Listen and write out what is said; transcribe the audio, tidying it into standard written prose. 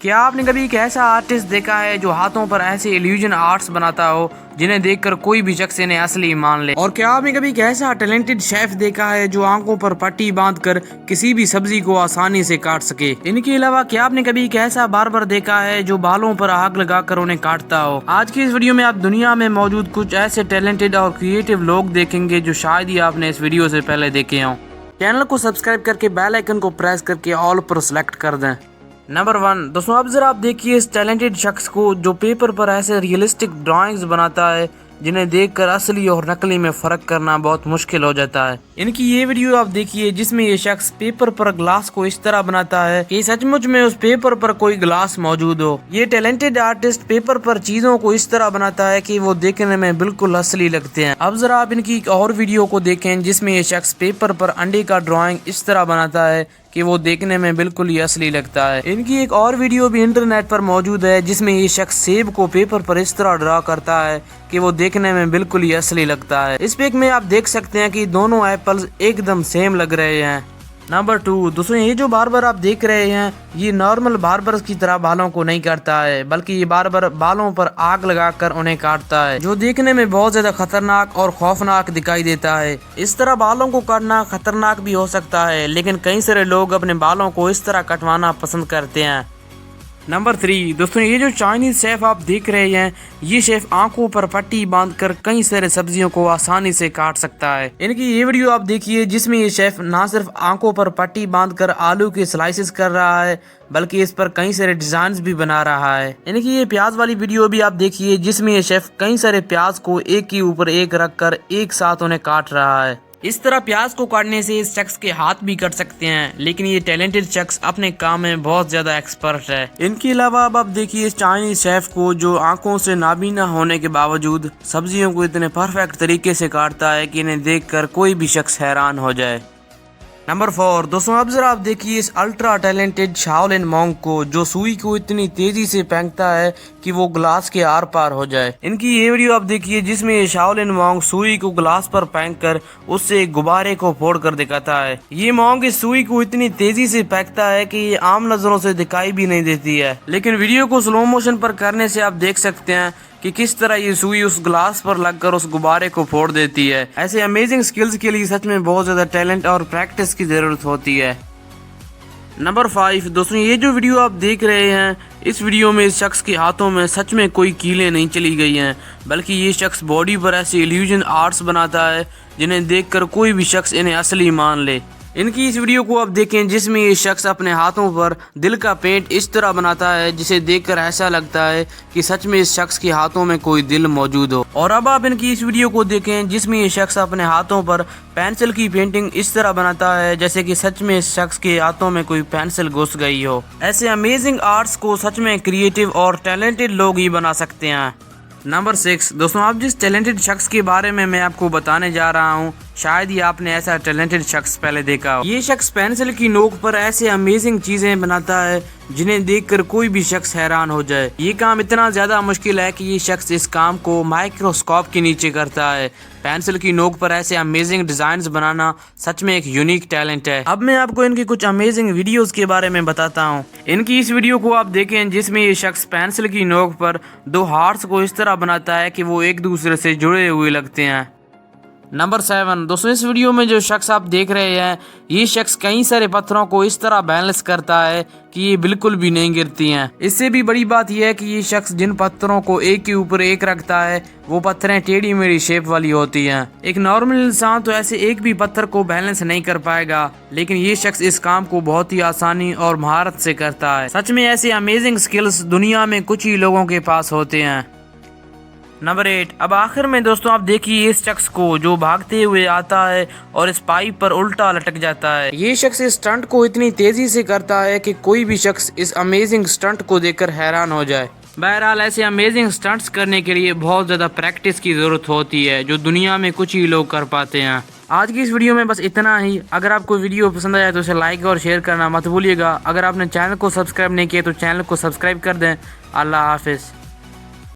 کیا آپ نے کبھی ایک ایسا آرٹسٹ دیکھا ہے جو ہاتھوں پر ایسے ایلیوژن آرٹس بناتا ہو جنہیں دیکھ کر کوئی بھی شخص انہیں اصلی مان لے؟ اور کیا آپ نے کبھی ایک ایسا ٹیلنٹڈ شیف دیکھا ہے جو آنکھوں پر پٹی باندھ کر کسی بھی سبزی کو آسانی سے کاٹ سکے؟ ان کے علاوہ کیا آپ نے کبھی ایک ایسا باربر دیکھا ہے جو بالوں پر آگ لگا کر انہیں کاٹتا ہو؟ آج کی اس ویڈیو میں آپ دنیا میں موجود کچھ ایسے ٹیلنٹڈ اور کریٹو لوگ دیکھیں گے جو شاید ہی آپ نے اس ویڈیو سے پہلے دیکھے ہوں۔ چینل کو سبسکرائب کر کے بیل آئیکن کو پریس کر کے آل پر سلیکٹ کر دیں۔ نمبر 1 دوستوں، اب ذرا آپ دیکھیے اس ٹیلنٹڈ شخص کو جو پیپر پر ایسے ریئلسٹک ڈرائنگز بناتا ہے جنہیں دیکھ کر اصلی اور نقلی میں فرق کرنا بہت مشکل ہو جاتا ہے۔ ان کی یہ ویڈیو آپ دیکھیے جس میں یہ شخص پیپر پر گلاس کو اس طرح بناتا ہے کہ سچ مچ میں اس پیپر پر کوئی گلاس موجود ہو۔ یہ ٹیلنٹڈ آرٹسٹ پیپر پر چیزوں کو اس طرح بناتا ہے کہ وہ دیکھنے میں بالکل اصلی لگتے ہیں۔ اب ذرا آپ ان کی ایک اور ویڈیو کو دیکھیں جس میں یہ شخص پیپر پر انڈے کا ڈرائنگ اس طرح بناتا ہے کہ وہ دیکھنے میں بالکل ہی اصلی لگتا ہے۔ ان کی ایک اور ویڈیو بھی انٹرنیٹ پر موجود ہے جس میں یہ شخص سیب کو پیپر پر اس طرح ڈرا کرتا ہے کہ وہ دیکھنے میں بالکل ہی اصلی لگتا ہے۔ اس پک میں آپ دیکھ سکتے ہیں کہ دونوں ایپلز ایک دم سیم لگ رہے ہیں۔ نمبر 2 دوستوں، یہ جو باربر آپ دیکھ رہے ہیں یہ نارمل باربرز کی طرح بالوں کو نہیں کاٹتا ہے، بلکہ یہ باربر بالوں پر آگ لگا کر انہیں کاٹتا ہے، جو دیکھنے میں بہت زیادہ خطرناک اور خوفناک دکھائی دیتا ہے۔ اس طرح بالوں کو کاٹنا خطرناک بھی ہو سکتا ہے، لیکن کئی سارے لوگ اپنے بالوں کو اس طرح کٹوانا پسند کرتے ہیں۔ نمبر 3 دوستوں، یہ جو چائنیز شیف آپ دیکھ رہے ہیں یہ شیف آنکھوں پر پٹی باندھ کر کئی سارے سبزیوں کو آسانی سے کاٹ سکتا ہے۔ ان کی یہ ویڈیو آپ دیکھیے جس میں یہ شیف نہ صرف آنکھوں پر پٹی باندھ کر آلو کے سلائسز کر رہا ہے بلکہ اس پر کئی سارے ڈیزائنز بھی بنا رہا ہے۔ ان کی یہ پیاز والی ویڈیو بھی آپ دیکھیے جس میں یہ شیف کئی سارے پیاز کو ایک کے اوپر ایک رکھ کر ایک ساتھ انہیں کاٹ رہا ہے۔ اس طرح پیاز کو کاٹنے سے اس شخص کے ہاتھ بھی کٹ سکتے ہیں، لیکن یہ ٹیلنٹڈ شخص اپنے کام میں بہت زیادہ ایکسپرٹ ہے۔ ان کے علاوہ اب آپ دیکھیے اس چائنیز شیف کو جو آنکھوں سے نابینا ہونے کے باوجود سبزیوں کو اتنے پرفیکٹ طریقے سے کاٹتا ہے کہ انہیں دیکھ کر کوئی بھی شخص حیران ہو جائے۔ نمبر 4 دوستوں، اب ذرا آپ دیکھیے اس الٹرا ٹیلنٹڈ شاولن مونک کو جو سوئی کو اتنی تیزی سے پھینکتا ہے کہ وہ گلاس کے آر پار ہو جائے۔ ان کی یہ ویڈیو آپ دیکھیے جس میں یہ شاولن مونک سوئی کو گلاس پر پھینک کر اس سے ایک غبارے کو پھوڑ کر دکھاتا ہے۔ یہ مونک اس سوئی کو اتنی تیزی سے پھینکتا ہے کہ یہ عام نظروں سے دکھائی بھی نہیں دیتی ہے، لیکن ویڈیو کو سلو موشن پر کرنے سے آپ دیکھ سکتے ہیں کہ کس طرح یہ سوئی اس گلاس پر لگ کر اس غبارے کو پھوڑ دیتی ہے۔ ایسے امیزنگ سکلز کے لیے سچ میں بہت زیادہ ٹیلنٹ اور پریکٹس کی ضرورت ہوتی ہے۔ نمبر 5 دوستوں، یہ جو ویڈیو آپ دیکھ رہے ہیں اس ویڈیو میں اس شخص کے ہاتھوں میں سچ میں کوئی کیلیں نہیں چلی گئی ہیں، بلکہ یہ شخص باڈی پر ایسے ایلیوژن آرٹس بناتا ہے جنہیں دیکھ کر کوئی بھی شخص انہیں اصلی مان لے۔ ان کی اس ویڈیو کو آپ دیکھیں جس میں یہ شخص اپنے ہاتھوں پر دل کا پینٹ اس طرح بناتا ہے جسے دیکھ کر ایسا لگتا ہے کہ سچ میں اس شخص کے ہاتھوں میں کوئی دل موجود ہو۔ اور اب آپ ان کی اس ویڈیو کو دیکھیں جس میں یہ شخص اپنے ہاتھوں پر پینسل کی پینٹنگ اس طرح بناتا ہے جیسے کہ سچ میں اس شخص کے ہاتھوں میں کوئی پینسل گھس گئی ہو۔ ایسے امیزنگ آرٹس کو سچ میں کریٹو اور ٹیلنٹڈ لوگ ہی بنا سکتے ہیں۔ نمبر 6 دوستوں، اب جس ٹیلنٹڈ شخص کے بارے میں آپ کو بتانے جا رہا ہوں شاید ہی آپ نے ایسا ٹیلنٹڈ شخص پہلے دیکھا ہو۔ یہ شخص پینسل کی نوک پر ایسے امیزنگ چیزیں بناتا ہے جنہیں دیکھ کر کوئی بھی شخص حیران ہو جائے۔ یہ کام اتنا زیادہ مشکل ہے کہ یہ شخص اس کام کو مائکروسکوپ کے نیچے کرتا ہے۔ پینسل کی نوک پر ایسے امیزنگ ڈیزائنز بنانا سچ میں ایک یونیک ٹیلنٹ ہے۔ اب میں آپ کو ان کی کچھ امیزنگ ویڈیوز کے بارے میں بتاتا ہوں۔ ان کی اس ویڈیو کو آپ دیکھیں جس میں یہ شخص پینسل کی نوک پر 2 ہارٹس کو اس طرح بناتا ہے کہ وہ ایک دوسرے سے جڑے ہوئے لگتے ہیں۔ نمبر 7 دوستوں، اس ویڈیو میں جو شخص آپ دیکھ رہے ہیں یہ شخص کئی سارے پتھروں کو اس طرح بیلنس کرتا ہے کہ یہ بالکل بھی نہیں گرتی ہیں۔ اس سے بھی بڑی بات یہ ہے کہ یہ شخص جن پتھروں کو ایک کے اوپر ایک رکھتا ہے وہ پتھریں ٹیڑھی میڑھی شیپ والی ہوتی ہیں۔ ایک نارمل انسان تو ایسے ایک بھی پتھر کو بیلنس نہیں کر پائے گا، لیکن یہ شخص اس کام کو بہت ہی آسانی اور مہارت سے کرتا ہے۔ سچ میں ایسے امیزنگ سکلز دنیا میں کچھ ہی لوگوں کے پاس ہوتے ہیں۔ نمبر 8 اب آخر میں دوستوں آپ دیکھیے اس شخص کو جو بھاگتے ہوئے آتا ہے اور اس پائپ پر الٹا لٹک جاتا ہے۔ یہ شخص اس سٹنٹ کو اتنی تیزی سے کرتا ہے کہ کوئی بھی شخص اس امیزنگ سٹنٹ کو دیکھ کر حیران ہو جائے۔ بہرحال ایسے امیزنگ سٹنٹس کرنے کے لیے بہت زیادہ پریکٹس کی ضرورت ہوتی ہے جو دنیا میں کچھ ہی لوگ کر پاتے ہیں۔ آج کی اس ویڈیو میں بس اتنا ہی۔ اگر آپ کو ویڈیو پسند آیا تو اسے لائک اور شیئر کرنا مت بھولیے گا۔ اگر آپ نے چینل کو سبسکرائب نہیں کیا تو چینل کو سبسکرائب کر دیں۔ اللہ حافظ۔